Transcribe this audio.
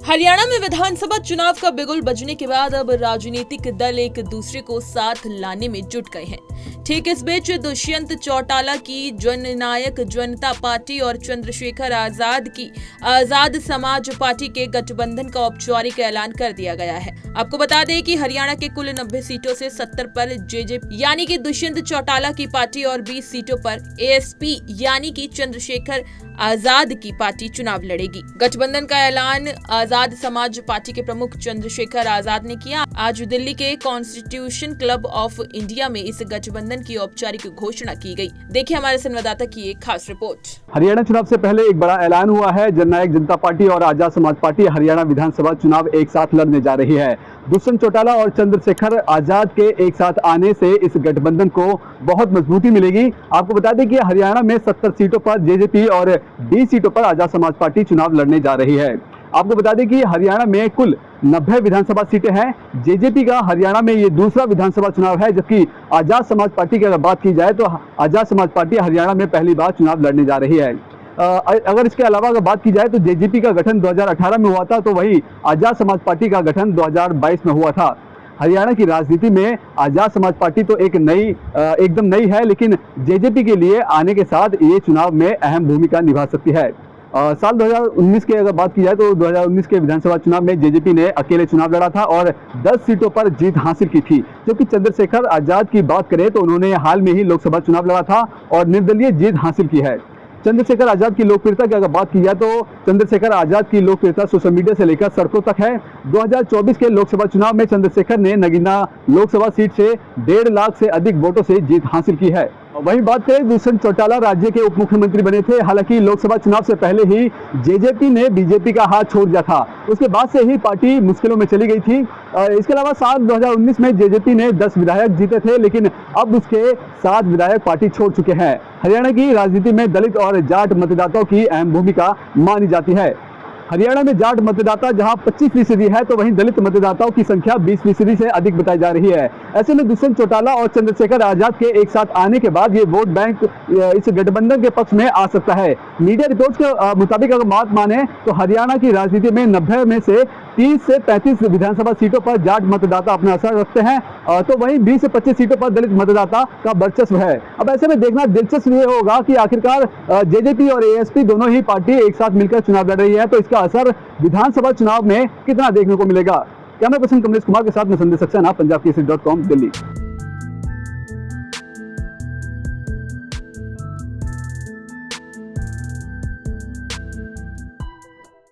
हरियाणा में विधानसभा चुनाव का बिगुल बजने के बाद अब राजनीतिक दल एक दूसरे को साथ लाने में जुट गए हैं। ठीक इस बीच दुष्यंत चौटाला की जननायक जनता पार्टी और चंद्रशेखर आजाद की आजाद समाज पार्टी के गठबंधन का औपचारिक ऐलान कर दिया गया है। आपको बता दें कि हरियाणा के कुल 90 सीटों से 70 पर जेजेपी यानी कि दुष्यंत चौटाला की पार्टी और 20 सीटों पर एएसपी यानी कि चंद्रशेखर आजाद की पार्टी चुनाव लड़ेगी। गठबंधन का ऐलान आजाद समाज पार्टी के प्रमुख चंद्रशेखर आजाद ने किया। आज दिल्ली के कॉन्स्टिट्यूशन क्लब ऑफ इंडिया में इस गठबंधन की औपचारिक घोषणा की गई। देखिए हमारे संवाददाता की एक खास रिपोर्ट। हरियाणा चुनाव से पहले एक बड़ा ऐलान हुआ है। जननायक जनता पार्टी और आजाद समाज पार्टी हरियाणा विधानसभा चुनाव एक साथ लड़ने जा रही है। दुष्यंत चौटाला और चंद्रशेखर आजाद के एक साथ आने से इस गठबंधन को बहुत मजबूती मिलेगी। आपको बता दें कि हरियाणा में 70 सीटों पर जेजेपी और 20 सीटों पर आजाद समाज पार्टी चुनाव लड़ने जा रही है। आपको बता दें कि हरियाणा में कुल 90 विधानसभा सीटें हैं। जेजेपी का हरियाणा में ये दूसरा विधानसभा चुनाव है, जबकि आजाद समाज पार्टी की अगर बात की जाए तो आजाद समाज पार्टी हरियाणा में पहली बार चुनाव लड़ने जा रही है। अगर इसके अलावा अगर बात की जाए तो जेजेपी का गठन 2018 में हुआ था, तो वही आजाद समाज पार्टी का गठन 2022 में हुआ था। हरियाणा की राजनीति में आजाद समाज पार्टी तो एकदम नई है, लेकिन जेजेपी के लिए आने के साथ ये चुनाव में अहम भूमिका निभा सकती है। साल 2019 की अगर बात की जाए तो 2019 के विधानसभा चुनाव में जेजेपी ने अकेले चुनाव लड़ा था और 10 सीटों पर जीत हासिल की थी, जबकि चंद्रशेखर आजाद की बात करें तो उन्होंने हाल में ही लोकसभा चुनाव लड़ा था और निर्दलीय जीत हासिल की है। चंद्रशेखर आजाद की लोकप्रियता की अगर बात की जाए तो चंद्रशेखर आजाद की लोकप्रियता सोशल मीडिया से लेकर सड़कों तक है। 2024 के लोकसभा चुनाव में चंद्रशेखर ने नगीना लोकसभा सीट से 1.5 लाख से अधिक वोटों से जीत हासिल की है। वहीं बात करें, दुष्यंत चौटाला राज्य के उप मुख्यमंत्री बने थे। हालांकि लोकसभा चुनाव से पहले ही जेजेपी ने बीजेपी का हाथ छोड़ दिया था, उसके बाद से ही पार्टी मुश्किलों में चली गई थी। इसके अलावा साल 2019 में जेजेपी ने 10 विधायक जीते थे, लेकिन अब उसके 7 विधायक पार्टी छोड़ चुके हैं। हरियाणा की राजनीति में दलित और जाट मतदाताओं की अहम भूमिका मानी जाती है। हरियाणा में जाट मतदाता जहां 25% है, तो वहीं दलित मतदाताओं की संख्या 20% से अधिक बताई जा रही है। ऐसे में दुष्यंत चौटाला और चंद्रशेखर आजाद के एक साथ आने के बाद ये वोट बैंक इस गठबंधन के पक्ष में आ सकता है। मीडिया रिपोर्ट्स के मुताबिक अगर बात माने तो हरियाणा की राजनीति में 90 में से 30 से 35 विधानसभा सीटों पर जाट मतदाता अपना असर रखते हैं, तो वहीं 20 से 25 सीटों पर दलित मतदाता का वर्चस्व है। अब ऐसे में देखना दिलचस्प ये होगा कि आखिरकार जेजेपी और एएसपी दोनों ही पार्टी एक साथ मिलकर चुनाव लड़ रही है, तो इसका असर विधानसभा चुनाव में कितना देखने को मिलेगा। कैमरा पर्सन कमलेश कुमार के साथ मैं संदेश सक्सेना, पंजाब केसरी.com, दिल्ली।